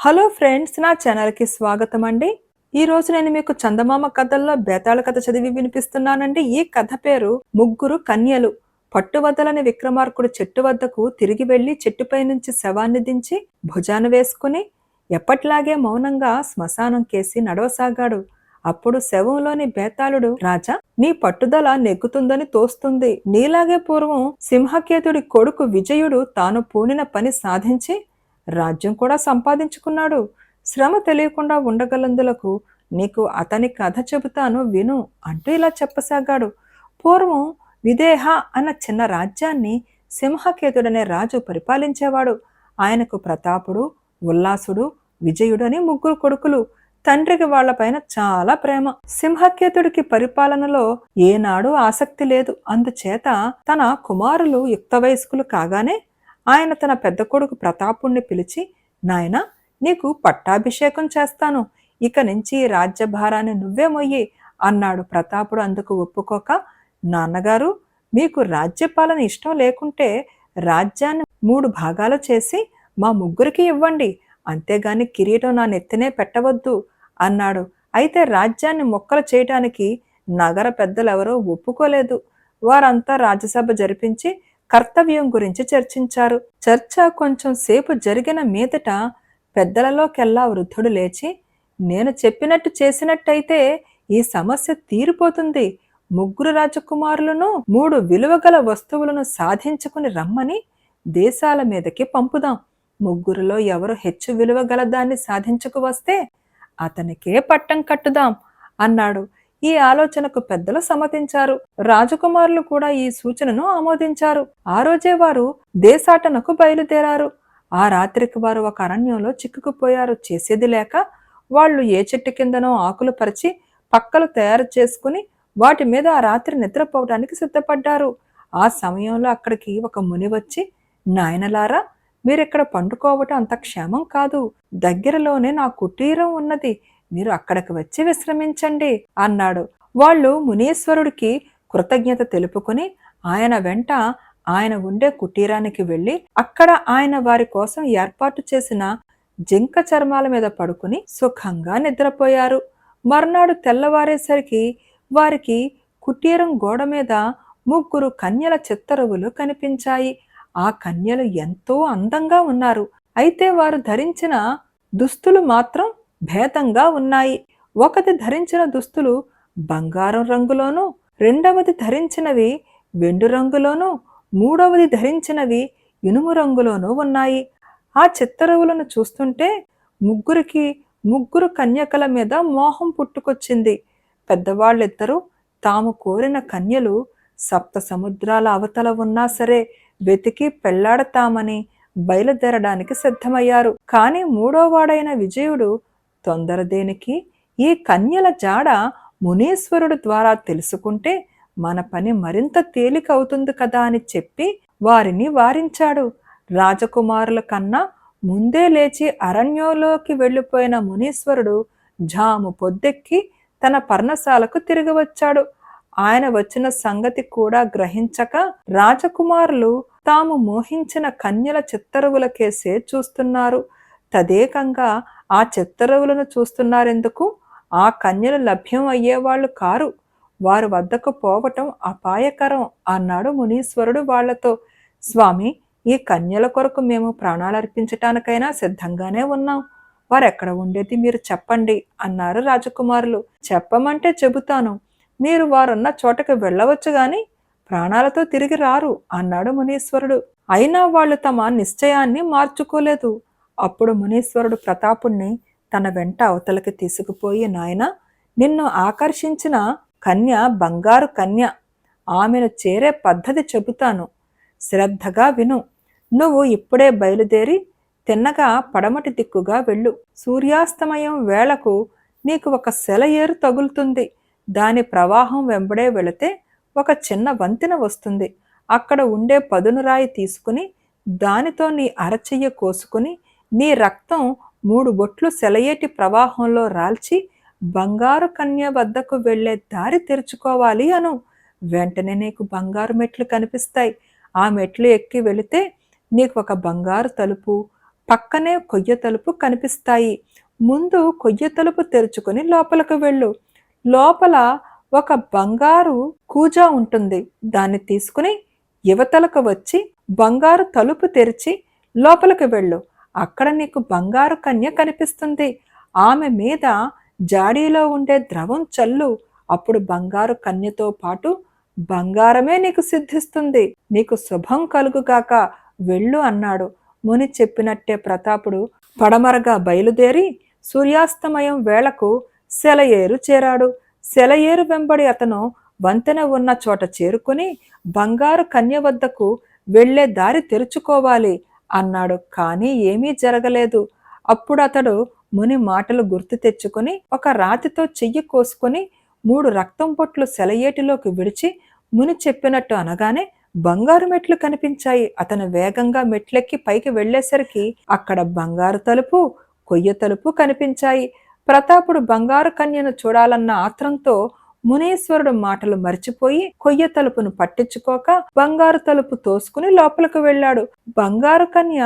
Hello friends, నా ఛానల్కి స్వాగతం అండి. ఈరోజు నేను మీకు చందమామ కథల్లో బేతాళ కథ చదివి వినిపిస్తున్నానండి. ఈ కథ పేరు ముగ్గురు కన్యలు. పట్టువదలని విక్రమార్కుడు చెట్టు వద్దకు తిరిగి వెళ్లి చెట్టుపై నుంచి శవాన్ని దించి భుజాన వేసుకుని ఎప్పట్లాగే మౌనంగా శ్మశానం కేసి నడవసాగాడు. అప్పుడు శవంలోని బేతాళుడు, రాజా, నీ పట్టుదల నెగ్గుతుందని తోస్తుంది. నీలాగే పూర్వం సింహకేతుడి కొడుకు విజయుడు తాను పూనిన పని సాధించి రాజ్యం కూడా సంపాదించుకున్నాడు. శ్రమ తెలియకుండా ఉండగలందులకు నీకు అతని కథ చెబుతాను విను అంటూ ఇలా చెప్పసాగాడు. పూర్వం విదేహ అన్న చిన్న రాజ్యాన్ని సింహకేతుడనే రాజు పరిపాలించేవాడు. ఆయనకు ప్రతాపుడు, ఉల్లాసుడు, విజయుడు అని ముగ్గురు కొడుకులు. తండ్రికి వాళ్లపైన చాలా ప్రేమ. సింహకేతుడికి పరిపాలనలో ఏనాడు ఆసక్తి లేదు. అందుచేత తన కుమారులు యుక్త వయస్కులు కాగానే ఆయన తన పెద్ద కొడుకు ప్రతాపుణ్ణి పిలిచి, నాయనా, నీకు పట్టాభిషేకం చేస్తాను. ఇక నుంచి రాజ్యభారాన్ని నువ్వే మొయ్యి అన్నాడు. ప్రతాపుడు అందుకు ఒప్పుకోక, నాన్నగారు, మీకు రాజ్యపాలన ఇష్టం లేకుంటే రాజ్యాన్ని 3 భాగాలు చేసి మా ముగ్గురికి ఇవ్వండి, అంతేగాని కిరీటం నా నెత్తినే పెట్టవద్దు అన్నాడు. అయితే రాజ్యాన్ని మొక్కలు చేయటానికి నగర పెద్దలెవరూ ఒప్పుకోలేదు. వారంతా రాజ్యసభ జరిపించి కర్తవ్యం గురించి చర్చించారు. చర్చ కొంచెం సేపు జరిగిన మీదట పెద్దలలోకెల్లా వృద్ధుడు లేచి, నేను చెప్పినట్టు చేసినట్టయితే ఈ సమస్య తీరిపోతుంది. ముగ్గురు రాజకుమారులను 3 విలువగల వస్తువులను సాధించుకుని రమ్మని దేశాల మీదకి పంపుదాం. ముగ్గురులో ఎవరు హెచ్చు విలువగల దాన్ని సాధించుకు వస్తే అతనికే పట్టం కట్టుదాం అన్నాడు. ఈ ఆలోచనకు పెద్దలు సమ్మతించారు. రాజకుమారులు కూడా ఈ సూచనను ఆమోదించారు. ఆ రోజే వారు దేశాటనకు బయలుదేరారు. ఆ రాత్రికి వారు ఒక అరణ్యంలో చిక్కుకుపోయారు. చేసేది లేక వాళ్ళు ఏ చెట్టు కిందనో ఆకులు పరిచి పక్కలు తయారు చేసుకుని వాటి మీద ఆ రాత్రి నిద్రపోవడానికి సిద్ధపడ్డారు. ఆ సమయంలో అక్కడికి ఒక ముని వచ్చి, నాయనలారా, మీరిక్కడ పండుకోవటం అంత క్షేమం కాదు. దగ్గరలోనే నా కుటీరం ఉన్నది. మీరు అక్కడికి వచ్చి విశ్రమించండి అన్నాడు. వాళ్ళు మునీశ్వరుడికి కృతజ్ఞత తెలుపుకుని ఆయన వెంట ఆయన ఉండే కుటీరానికి వెళ్ళి అక్కడ ఆయన వారి కోసం ఏర్పాటు చేసిన జింక చర్మాల మీద పడుకుని సుఖంగా నిద్రపోయారు. మర్నాడు తెల్లవారేసరికి వారికి కుటీరం గోడ మీద 3 కన్యల చిత్తరువులు కనిపించాయి. ఆ కన్యలు ఎంతో అందంగా ఉన్నారు. అయితే వారు ధరించిన దుస్తులు మాత్రం భేదంగా ఉన్నాయి. ఒకటి ధరించిన దుస్తులు బంగారం రంగులోనూ, రెండవది ధరించినవి వెండు రంగులోనూ, మూడవది ధరించినవి ఇనుము రంగులోనూ ఉన్నాయి. ఆ చిత్తరువులను చూస్తుంటే ముగ్గురు కన్యకల మీద మోహం పుట్టుకొచ్చింది. పెద్దవాళ్ళిద్దరూ తాము కోరిన కన్యలు సప్త సముద్రాల అవతల ఉన్నా సరే వెతికి పెళ్లాడతామని బయలుదేరడానికి సిద్ధమయ్యారు. కానీ 3వ వాడైన విజయుడు, తొందర దేనికి, ఈ కన్యల జాడ మునీశ్వరుడు ద్వారా తెలుసుకుంటే మన పని మరింత తేలిక అవుతుంది కదా అని చెప్పి వారిని వారించాడు. రాజకుమారుల కన్నా ముందే లేచి అరణ్యంలోకి వెళ్ళిపోయిన మునీశ్వరుడు జాము పొద్దెక్కి తన పర్ణశాలకు తిరిగి వచ్చాడు. ఆయన వచ్చిన సంగతి కూడా గ్రహించక రాజకుమారులు తాము మోహించిన కన్యల చిత్తరువులకేసే చూస్తున్నారు. తదేకంగా ఆ చిత్తరువులను చూస్తున్నారెందుకు? ఆ కన్యలు లభ్యం అయ్యేవాళ్లు కారు. వారి వద్దకు పోవటం అపాయకరం అన్నాడు మునీశ్వరుడు వాళ్లతో. స్వామి, ఈ కన్యల కొరకు మేము ప్రాణాలర్పించటానికైనా సిద్ధంగానే ఉన్నాం. వారెక్కడ ఉండేది మీరు చెప్పండి అన్నారు రాజకుమారులు. చెప్పమంటే చెబుతాను. మీరు వారున్న చోటకు వెళ్ళవచ్చు గాని ప్రాణాలతో తిరిగి రారు అన్నాడు మునీశ్వరుడు. అయినా వాళ్ళు తమ నిశ్చయాన్ని మార్చుకోలేదు. అప్పుడు మునీశ్వరుడు ప్రతాపుణ్ణి తన వెంట అవతలకి తీసుకుపోయి, నాయనా, నిన్ను ఆకర్షించిన కన్య బంగారు కన్య. ఆమెను చేరే పద్ధతి చెబుతాను, శ్రద్ధగా విను. నువ్వు ఇప్పుడే బయలుదేరి తిన్నగా పడమటి దిక్కుగా వెళ్ళు. సూర్యాస్తమయం వేళకు నీకు ఒక సెలయేరు తగులుతుంది. దాని ప్రవాహం వెంబడే వెళితే ఒక చిన్న వంతెన వస్తుంది. అక్కడ ఉండే పదునురాయి తీసుకుని దానితో నీ అరచెయ్య కోసుకుని నీ రక్తం 3 బొట్లు సెలయేటి ప్రవాహంలో రాల్చి బంగారు కన్య వద్దకు వెళ్లే దారి తెరుచుకోవాలి అను. వెంటనే నీకు బంగారు మెట్లు కనిపిస్తాయి. ఆ మెట్లు ఎక్కి వెళితే నీకు ఒక బంగారు తలుపు, పక్కనే కొయ్య తలుపు కనిపిస్తాయి. ముందు కొయ్య తలుపు తెరుచుకుని లోపలికి వెళ్ళు. లోపల ఒక బంగారు కూజా ఉంటుంది. దాన్ని తీసుకుని యువతలకు వచ్చి బంగారు తలుపు తెరిచి లోపలికి వెళ్ళు. అక్కడ నీకు బంగారు కన్య కనిపిస్తుంది. ఆమె మీద జాడీలో ఉండే ద్రవం చల్లు. అప్పుడు బంగారు కన్యతో పాటు బంగారమే నీకు సిద్ధిస్తుంది. నీకు శుభం కలుగుగాక, వెళ్ళు అన్నాడు. ముని చెప్పినట్టే ప్రతాపుడు పడమరగా బయలుదేరి సూర్యాస్తమయం వేళకు సెలయేరు చేరాడు. సెలయేరు వెంబడి అతను వంతెన ఉన్న చోట చేరుకుని బంగారు కన్య వద్దకు వెళ్లే దారి తెరుచుకోవాలి అన్నాడు. కానీ ఏమీ జరగలేదు. అప్పుడు అతడు ముని మాటలు గుర్తు తెచ్చుకుని ఒక రాతితో చెయ్యి కోసుకొని 3 రక్తం పొట్లు సెలయేటిలోకి విడిచి ముని చెప్పినట్టు అనగానే బంగారు మెట్లు కనిపించాయి. అతను వేగంగా మెట్లెక్కి పైకి వెళ్లేసరికి అక్కడ బంగారు తలుపు, కొయ్య తలుపు కనిపించాయి. ప్రతాపుడు బంగారు కన్యను చూడాలన్న ఆత్రంతో మునీశ్వరుడు మాటలు మర్చిపోయి కొయ్య తలుపును పట్టించుకోక బంగారు తలుపు తోసుకుని లోపలికి వెళ్ళాడు. బంగారు కన్య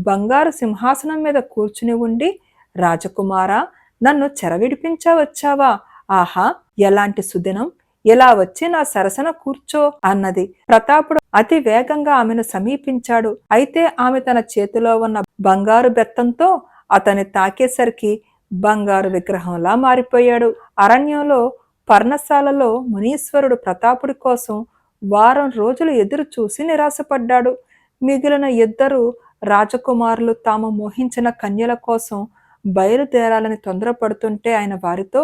బంగారు సింహాసనం మీద కూర్చుని ఉండి, రాజకుమారా, నన్ను చెరవిడిపించవచ్చావా? ఆహా, ఎలాంటి సుదినం! ఇలా వచ్చి నా సరసన కూర్చో అన్నది. ప్రతాపుడు అతి వేగంగా ఆమెను సమీపించాడు. అయితే ఆమె తన చేతిలో ఉన్న బంగారు బెత్తంతో అతన్ని తాకేసరికి బంగారు విగ్రహంలా మారిపోయాడు. అరణ్యంలో పర్ణశాలలో మునీశ్వరుడు ప్రతాపుడి కోసం వారం రోజులు ఎదురు చూసి నిరాశపడ్డాడు. మిగిలిన 2 రాజకుమారులు తాము మోహించిన కన్యల కోసం బయలుదేరాలని తొందరపడుతుంటే ఆయన వారితో,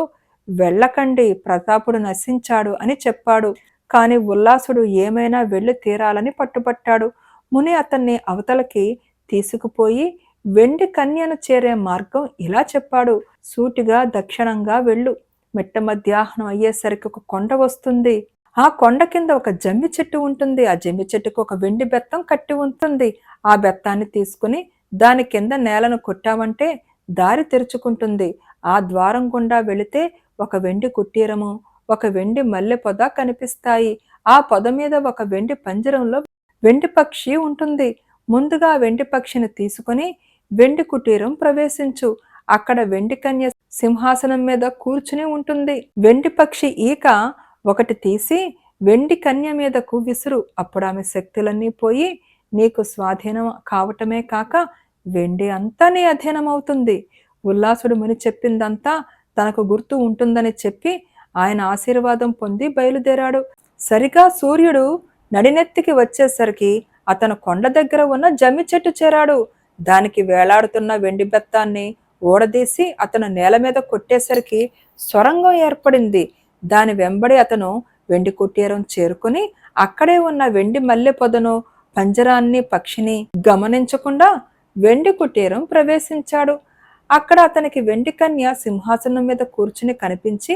వెళ్ళకండి, ప్రతాపుడు నశించాడు అని చెప్పాడు. కాని ఉల్లాసుడు ఏమైనా వెళ్ళి తీరాలని పట్టుబట్టాడు. ముని అతన్ని అవతలకి తీసుకుపోయి వెండి కన్యను చేరే మార్గం ఇలా చెప్పాడు. సూటిగా దక్షిణంగా వెళ్ళు. మిట్ట మధ్యాహ్నం అయ్యేసరికి ఒక కొండ వస్తుంది. ఆ కొండ కింద ఒక జమ్మి చెట్టు ఉంటుంది. ఆ జమ్మి చెట్టుకు ఒక వెండి బెత్తం కట్టి ఉంటుంది. ఆ బెత్తాన్ని తీసుకుని దాని కింద నేలను కొట్టామంటే దారి తెరుచుకుంటుంది. ఆ ద్వారం గుండా వెళితే ఒక వెండి కుటీరము, ఒక వెండి మల్లె పొద కనిపిస్తాయి. ఆ పొద మీద ఒక వెండి పంజరంలో వెండి పక్షి ఉంటుంది. ముందుగా వెండి పక్షిని తీసుకుని వెండి కుటీరం ప్రవేశించు. అక్కడ వెండి కన్య సింహాసనం మీద కూర్చుని ఉంటుంది. వెండి పక్షి ఈక ఒకటి తీసి వెండి కన్య మీదకు విసురు. అప్పుడు ఆమె శక్తులన్నీ పోయి నీకు స్వాధీనం కావటమే కాక వెండి అంతా నీ అధీనమవుతుంది. ఉల్లాసుడు ముని చెప్పిందంతా తనకు గుర్తు ఉంటుందని చెప్పి ఆయన ఆశీర్వాదం పొంది బయలుదేరాడు. సరిగా సూర్యుడు నడినెత్తికి వచ్చేసరికి అతను కొండ దగ్గర ఉన్న జమ్మి చెట్టు చేరాడు. దానికి వేలాడుతున్న వెండి బెత్తాన్ని ఊడదీసి అతను నేల మీద కొట్టేసరికి సొరంగం ఏర్పడింది. దాని వెంబడి అతను వెండి కుటీరం చేరుకుని అక్కడే ఉన్న వెండి మల్లె పొదను, పంజరాన్ని, పక్షిని గమనించకుండా వెండి కుటీరం ప్రవేశించాడు. అక్కడ అతనికి వెండి కన్య సింహాసనం మీద కూర్చుని కనిపించి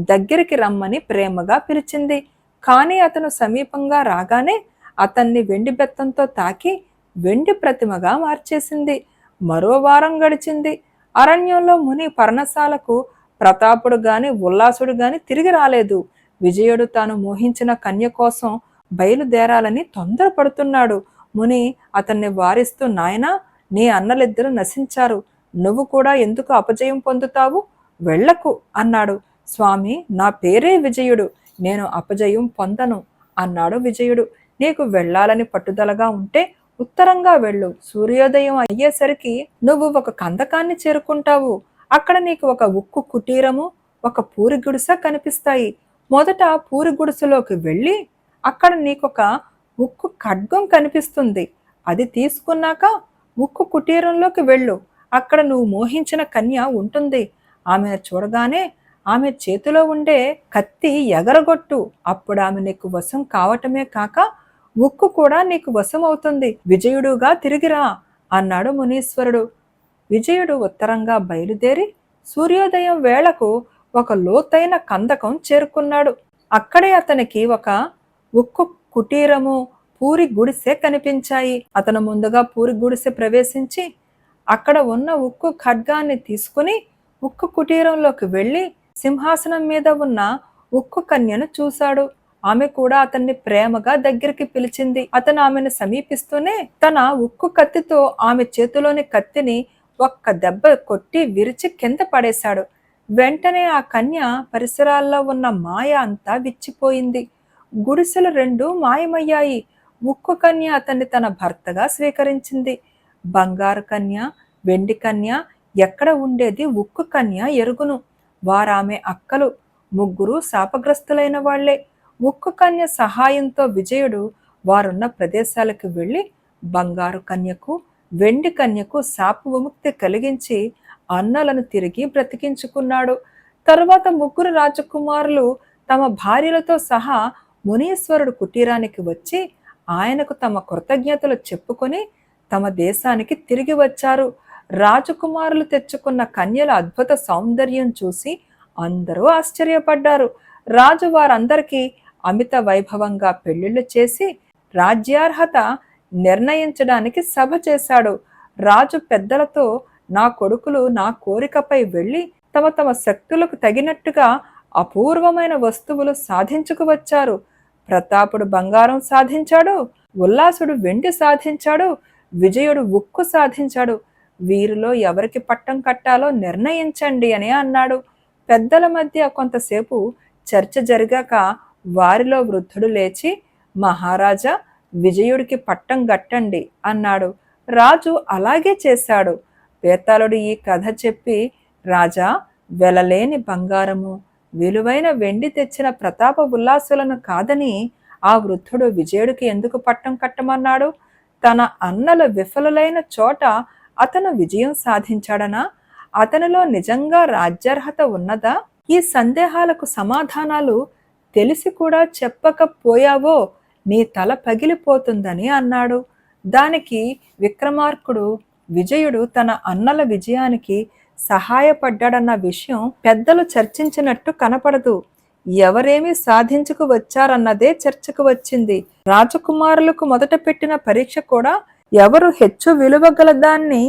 దగ్గరికి రమ్మని ప్రేమగా పిలిచింది. కానీ అతను సమీపంగా రాగానే అతన్ని వెండి బెత్తంతో తాకి వెండి ప్రతిమగా మార్చేసింది. మరో వారం గడిచింది. అరణ్యంలో ముని పర్ణశాలకు ప్రతాపుడు గాని ఉల్లాసుడు గాని తిరిగి రాలేదు. విజయుడు తాను మోహించిన కన్య కోసం బయలుదేరాలని తొందరపడుతున్నాడు. ముని అతన్ని వారిస్తూ, నాయనా, నీ అన్నలిద్దరూ నశించారు. నువ్వు కూడా ఎందుకు అపజయం పొందుతావు? వెళ్ళకు అన్నాడు. స్వామి, నా పేరే విజయుడు, నేను అపజయం పొందను అన్నాడు విజయుడు. నీకు వెళ్ళాలని పట్టుదలగా ఉంటే ఉత్తరంగా వెళ్ళు. సూర్యోదయం అయ్యేసరికి నువ్వు ఒక కందకాన్ని చేరుకుంటావు. అక్కడ నీకు ఒక ఉక్కు కుటీరము, ఒక పూరి గుడిస కనిపిస్తాయి. మొదట పూరి గుడిసెలోకి వెళ్ళి అక్కడ నీకొక ఉక్కు ఖడ్గం కనిపిస్తుంది. అది తీసుకున్నాక ఉక్కు కుటీరంలోకి వెళ్ళు. అక్కడ నువ్వు మోహించిన కన్య ఉంటుంది. ఆమెను చూడగానే ఆమె చేతిలో ఉండే కత్తి ఎగరగొట్టు. అప్పుడు ఆమె నీకు వశం కావటమే కాక ఉక్కు కూడా నీకు వశం అవుతుంది. విజయుడుగా తిరిగిరా అన్నాడు మునీశ్వరుడు. విజయుడు ఉత్తరంగా బయలుదేరి సూర్యోదయం వేళకు ఒక లోతైన కందకం చేరుకున్నాడు. అక్కడే అతనికి ఒక ఉక్కు కుటీరము, పూరి గుడిసె కనిపించాయి. అతను ముందుగా పూరి గుడిసె ప్రవేశించి అక్కడ ఉన్న ఉక్కు ఖడ్గాన్ని తీసుకుని ఉక్కు కుటీరంలోకి వెళ్ళి సింహాసనం మీద ఉన్న ఉక్కు కన్యను చూశాడు. ఆమె కూడా అతన్ని ప్రేమగా దగ్గరికి పిలిచింది. అతను ఆమెను సమీపిస్తూనే తన ఉక్కు కత్తితో ఆమె చేతిలోని కత్తిని ఒక్క దెబ్బ కొట్టి విరిచి కింద పడేశాడు. వెంటనే ఆ కన్య పరిసరాల్లో ఉన్న మాయ అంతా విచ్చిపోయింది. గుడిసెలు రెండు మాయమయ్యాయి. ఉక్కు కన్య అతన్ని తన భర్తగా స్వీకరించింది. బంగారు కన్య, వెండి కన్య ఎక్కడ ఉండేది ఉక్కు కన్య ఎరుగును. వారామె అక్కలు. ముగ్గురు శాపగ్రస్తులైన వాళ్లే. ఉక్కు కన్య సహాయంతో విజయుడు వారున్న ప్రదేశాలకు వెళ్ళి బంగారు కన్యకు, వెండి కన్యకు శాప విముక్తి కలిగించి అన్నలను తిరిగి బ్రతికించుకున్నాడు. తరువాత ముగ్గురు రాజకుమారులు తమ భార్యలతో సహా మునీశ్వరుడు కుటీరానికి వచ్చి ఆయనకు తమ కృతజ్ఞతలు చెప్పుకొని తమ దేశానికి తిరిగి వచ్చారు. రాజకుమారులు తెచ్చుకున్న కన్యల అద్భుత సౌందర్యం చూసి అందరూ ఆశ్చర్యపడ్డారు. రాజు వారందరికీ అమిత వైభవంగా పెళ్లిళ్లు చేసి రాజ్యార్హత నిర్ణయించడానికి సభ చేశాడు. రాజు పెద్దలతో, నా కొడుకులు నా కోరికపై వెళ్ళి తమ తమ శక్తులకు తగినట్టుగా అపూర్వమైన వస్తువులు సాధించుకు వచ్చారు. ప్రతాపుడు బంగారం సాధించాడు, ఉల్లాసుడు వెండి సాధించాడు, విజయుడు ఉక్కు సాధించాడు. వీరిలో ఎవరికి పట్టం కట్టాలో నిర్ణయించండి అని అన్నాడు. పెద్దల మధ్య కొంతసేపు చర్చ జరిగాక వారిలో వృద్ధుడు లేచి, మహారాజా, విజయుడికి పట్టం గట్టండి అన్నాడు. రాజు అలాగే చేశాడు. బేతాళుడు ఈ కథ చెప్పి, రాజా, వెలలేని బంగారము, విలువైన వెండి తెచ్చిన ప్రతాప ఉల్లాసులను కాదని ఆ వృద్ధుడు విజయుడికి ఎందుకు పట్టం కట్టమన్నాడు? తన అన్నలు విఫలులైన చోట అతను విజయం సాధించాడనా? అతనిలో నిజంగా రాజ్యార్హత ఉన్నదా? ఈ సందేహాలకు సమాధానాలు తెలిసి కూడా చెప్పకపోయావో నీ తల పగిలిపోతుందని అన్నాడు. దానికి విక్రమార్కుడు, విజయుడు తన అన్నల విజయానికి సహాయపడ్డాడన్న విషయం పెద్దలు చర్చించినట్టు కనపడదు. ఎవరేమి సాధించుకు వచ్చారన్నదే చర్చకు వచ్చింది. రాజకుమారులకు మొదట పెట్టిన పరీక్ష కూడా ఎవరు హెచ్చు విలువ గల దాన్ని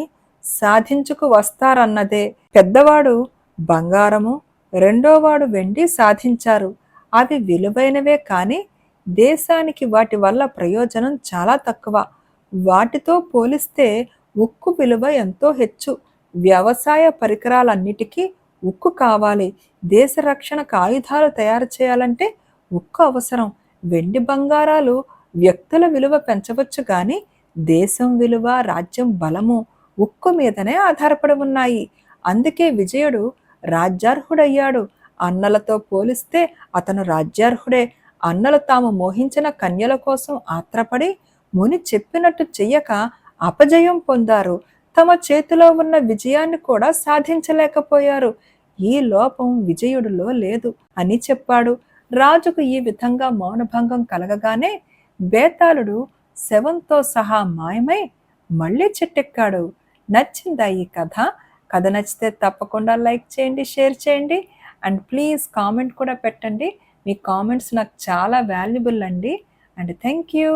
సాధించుకు వస్తారన్నదే. పెద్దవాడు బంగారము, రెండోవాడు వెండి సాధించారు. అవి విలువైనవే కానీ దేశానికి వాటి వల్ల ప్రయోజనం చాలా తక్కువ. వాటితో పోలిస్తే ఉక్కు విలువ ఎంతో హెచ్చు. వ్యవసాయ పరికరాలన్నిటికీ ఉక్కు కావాలి. దేశ రక్షణకు ఆయుధాలు తయారు చేయాలంటే ఉక్కు అవసరం. వెండి బంగారాలు వ్యక్తుల విలువ పెంచవచ్చు కానీ దేశం విలువ, రాజ్యం బలము ఉక్కు మీదనే ఆధారపడి ఉన్నాయి. అందుకే విజయుడు రాజ్యార్హుడయ్యాడు. అన్నలతో పోలిస్తే అతను రాజ్యార్హుడే. అన్నలు తాము మోహించిన కన్యల కోసం ఆత్రపడి ముని చెప్పినట్టు చెయ్యక అపజయం పొందారు. తమ చేతిలో ఉన్న విజయాన్ని కూడా సాధించలేకపోయారు. ఈ లోపం విజయుడిలో లేదు అని చెప్పాడు. రాజుకు ఈ విధంగా మౌనభంగం కలగగానే బేతాళుడు శవంతో సహా మాయమై మళ్ళీ చెట్టెక్కాడు. నచ్చిందా ఈ కథ? కథ నచ్చితే తప్పకుండా లైక్ చేయండి, షేర్ చేయండి అండ్ ప్లీజ్ కామెంట్ కూడా పెట్టండి. మీ కామెంట్స్ నాకు చాలా వాల్యుబుల్ అండి. And thank you.